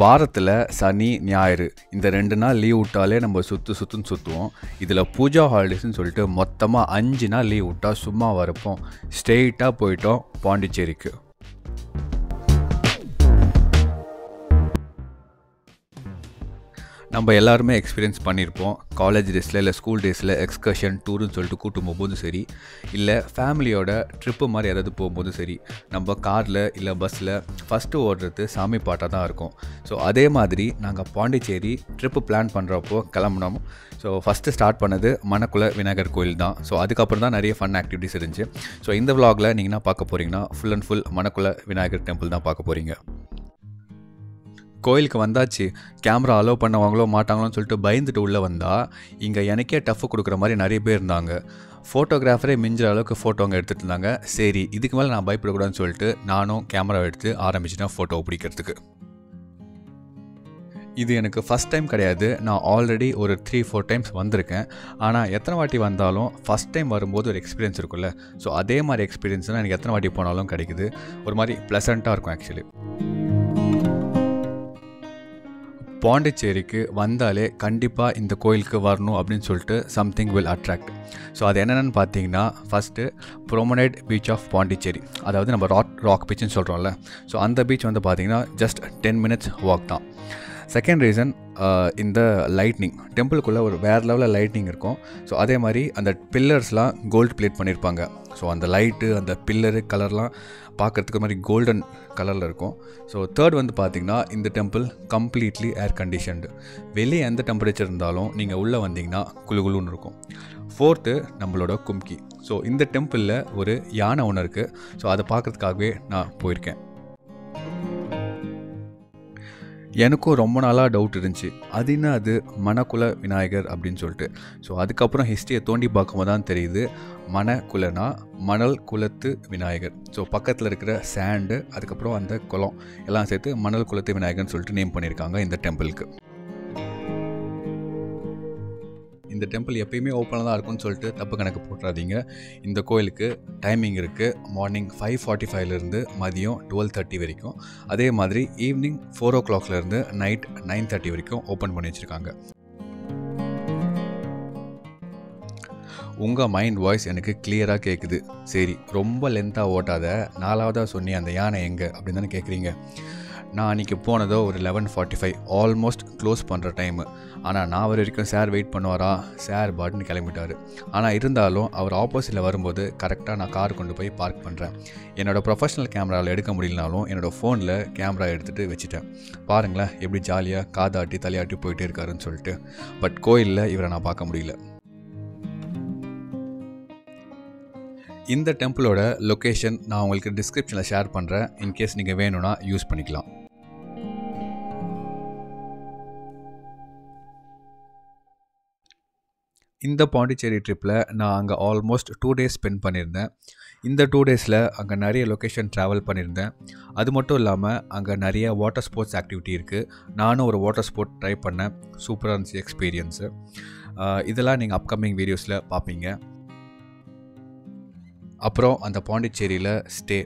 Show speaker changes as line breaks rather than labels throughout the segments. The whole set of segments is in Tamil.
வாரத்தில் சனி ஞாயிறு இந்த 2 நாள் லீவ் விட்டாலே நம்ம சுற்றுன்னு சுற்றுவோம். இதில் பூஜா ஹாலிடேஸ்ன்னு சொல்லிட்டு மொத்தமாக 5 நாள் லீவ் விட்டால் சும்மா வரப்போம். ஸ்ட்ரெயிட்டாக போயிட்டோம் பாண்டிச்சேரிக்கு. நம்ம எல்லாருமே எக்ஸ்பீரியன்ஸ் பண்ணியிருப்போம். காலேஜ் டேஸில் இல்லை ஸ்கூல் டேஸில் எக்ஸ்கர்ஷன் டூருன்னு சொல்லிட்டு கூட்டும் போகும்போதும் சரி, இல்லை ஃபேமிலியோட ட்ரிப்பு மாதிரி ஏதாவது போகும்போதும் சரி, நம்ம காரில் இல்லை பஸ்ஸில் ஃபஸ்ட்டு ஓடுறது சாமி பாட்டாக தான் இருக்கும். ஸோ அதே மாதிரி நாங்கள் பாண்டிச்சேரி ட்ரிப்பு பிளான் பண்ணுறப்போ கிளம்புனோம். ஸோ ஃபஸ்ட்டு ஸ்டார்ட் பண்ணது மணக்குள விநாயகர் கோயில் தான். ஸோ அதுக்கப்புறம் தான் நிறைய ஃபன் ஆக்டிவிட்டிஸ் இருந்துச்சு. ஸோ இந்த விலாகில் நீங்கள் என்ன பார்க்க போகிறீங்கன்னா full and full Manakula Vinayagar temple தான் பார்க்க போகிறீங்க. கோயிலுக்கு வந்தாச்சு, கேமரா அலோவ் பண்ணுவாங்களோ மாட்டாங்களோன்னு சொல்லிட்டு பயந்துட்டு உள்ளே வந்தால் இங்கே எனக்கே டஃப்பு கொடுக்குற மாதிரி நிறைய பேர் இருந்தாங்க. ஃபோட்டோகிராஃபரே மிஞ்சுற அளவுக்கு ஃபோட்டோங்க எடுத்துகிட்டு இருந்தாங்க. சரி, இதுக்கு மேலே நான் பயப்படக்கூடாதுன்னு சொல்லிட்டு நானும் கேமரா எடுத்து ஆரம்பிச்சிட்டேன் ஃபோட்டோ பிடிக்கிறதுக்கு. இது எனக்கு ஃபஸ்ட் டைம் கிடையாது. நான் ஆல்ரெடி ஒரு 3-4 டைம்ஸ் வந்திருக்கேன். ஆனால் எத்தனை வாட்டி வந்தாலும் ஃபஸ்ட் டைம் வரும்போது ஒரு எக்ஸ்பீரியன்ஸ் இருக்குல்ல, ஸோ அதே மாதிரி எக்ஸ்பீரியன்ஸ் தான் எனக்கு எத்தனை வாட்டி போனாலும் கிடைக்குது. ஒரு மாதிரி ப்ளசண்ட்டாக இருக்கும் ஆக்சுவலி. பாண்டிச்சேரிக்கு வந்தாலே கண்டிப்பாக இந்த கோயிலுக்கு வரணும் அப்படின்னு சொல்லிட்டு சம்திங் வில் அட்ராக்ட். ஸோ அது என்னென்னு பார்த்தீங்கன்னா, first promenade beach of Pondicherry, அதாவது நம்ம ராக் பீச்சுன்னு சொல்கிறோம்ல. ஸோ அந்த பீச் வந்து பார்த்திங்கன்னா ஜஸ்ட் 10 minutes வாக் தான். செகண்ட் ரீசன், இந்த லைட்னிங் டெம்பிளுக்குள்ளே ஒரு வேறு லெவலில் லைட்னிங் இருக்கும். ஸோ அதே மாதிரி அந்த பில்லர்ஸ்லாம் கோல்டு பிளேட் பண்ணியிருப்பாங்க. ஸோ அந்த லைட்டு அந்த பில்லரு கலர்லாம் பார்க்குறதுக்கு மாதிரி கோல்டன் கலரில் இருக்கும். ஸோ தேர்ட் வந்து பார்த்திங்கன்னா, இந்த டெம்பிள் கம்ப்ளீட்லி ஏர் கண்டிஷன்டு. வெளியே எந்த டெம்பரேச்சர் இருந்தாலும் நீங்கள் உள்ளே வந்தீங்கன்னா குளுகுலுன்னு இருக்கும். ஃபோர்த்து நம்மளோட கும்கி. ஸோ இந்த டெம்பிளில் ஒரு யானை ஒன்று இருக்குது. ஸோ அதை பார்க்குறதுக்காகவே நான் போயிருக்கேன். எனக்கும் ரொம்ப நாளாக டவுட் இருந்துச்சு, அது என்ன அது மணக்குள விநாயகர் அப்படின்னு சொல்லிட்டு. ஸோ அதுக்கப்புறம் ஹிஸ்ட்ரியை தோண்டி பார்க்கும்போது தான் தெரியுது, மணக்குளனா மணல் குளத்து விநாயகர். ஸோ பக்கத்தில் இருக்கிற சேண்டு, அதுக்கப்புறம் அந்த குளம் எல்லாம் சேர்த்து மணல் குளத்து விநாயகர்னு சொல்லிட்டு நேம் பண்ணியிருக்காங்க இந்த டெம்பிளுக்கு. இந்த டெம்பிள் எப்பயுமே ஓப்பனாக தான் இருக்கும்னு சொல்லிட்டு தப்பு கணக்கு போட்டுறாதீங்க. இந்த கோயிலுக்கு டைமிங் இருக்குது. மார்னிங் 5:45 மதியம் 12:30 வரைக்கும். அதே மாதிரி ஈவினிங் 4 o'clockலேருந்து நைட் 9:30 வரைக்கும் ஓப்பன் பண்ணி வச்சுருக்காங்க. உங்கள் மைண்ட் வாய்ஸ் எனக்கு கிளியராக கேட்குது. சரி, ரொம்ப லென்த்தாக ஓட்டாத, 4வதாக சொன்னி அந்த யானை எங்கே அப்படின்னு தானே கேட்குறீங்க. நான் அன்றைக்கி போனதோ ஒரு 11:45, ஆல்மோஸ்ட் க்ளோஸ் பண்ணுற டைமு. ஆனால் நான் வரைக்கும் சார் வெயிட் பண்ணுவாரா, சார் பாட்டுன்னு கிளம்பிட்டார். ஆனால் இருந்தாலும் அவர் ஆப்போசிட்டில் வரும்போது கரெக்டாக நான் கார் கொண்டு போய் பார்க் பண்ணுறேன். என்னோடய ப்ரொஃபஷ்னல் கேமராவில் எடுக்க முடியலனாலும் என்னோடய ஃபோனில் கேமரா எடுத்துகிட்டு வச்சுட்டேன். பாருங்களேன் எப்படி ஜாலியாக காதாட்டி தலையாட்டி போயிட்டே இருக்காருன்னு சொல்லிட்டு. பட் கோயிலில் இவரை நான் பார்க்க முடியல. இந்த டெம்பிளோட லொக்கேஷன் நான் உங்களுக்கு டிஸ்கிரிப்ஷனில் ஷேர் பண்ணுறேன். இன்கேஸ் நீங்கள் வேணும்னா யூஸ் பண்ணிக்கலாம். இந்த பாண்டிச்சேரி ட்ரிப்பில் நான் அங்கே ஆல்மோஸ்ட் 2 days ஸ்பெண்ட் பண்ணியிருந்தேன். இந்த 2 daysல அங்கே நிறைய லொக்கேஷன் ட்ராவல் பண்ணியிருந்தேன். அது மட்டும் இல்லாமல் அங்கே நிறைய வாட்டர் ஸ்போர்ட்ஸ் ஆக்டிவிட்டி இருக்குது. நானும் ஒரு வாட்டர் ஸ்போர்ட் ட்ரை பண்ணேன். சூப்பராக இருந்துச்சு எக்ஸ்பீரியன்ஸு. இதெல்லாம் நீங்கள் அப்கமிங் வீடியோஸில் பார்ப்பீங்க. அப்புறம் அந்த பாண்டிச்சேரியில் ஸ்டே,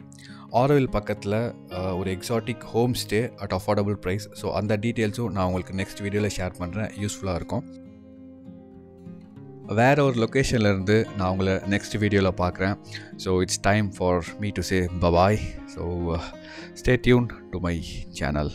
ஆரோவில் பக்கத்தில் ஒரு exotic home stay at affordable price. So அந்த டீட்டெயில்ஸும் நான் உங்களுக்கு நெக்ஸ்ட் வீடியோவில் ஷேர் பண்ணுறேன். யூஸ்ஃபுல்லாக இருக்கும். வேறு ஒரு லொக்கேஷன்லேருந்து நான் உங்களை நெக்ஸ்ட் வீடியோவில் பார்க்குறேன். So it's time for me to say bye bye. So stay tune to my channel.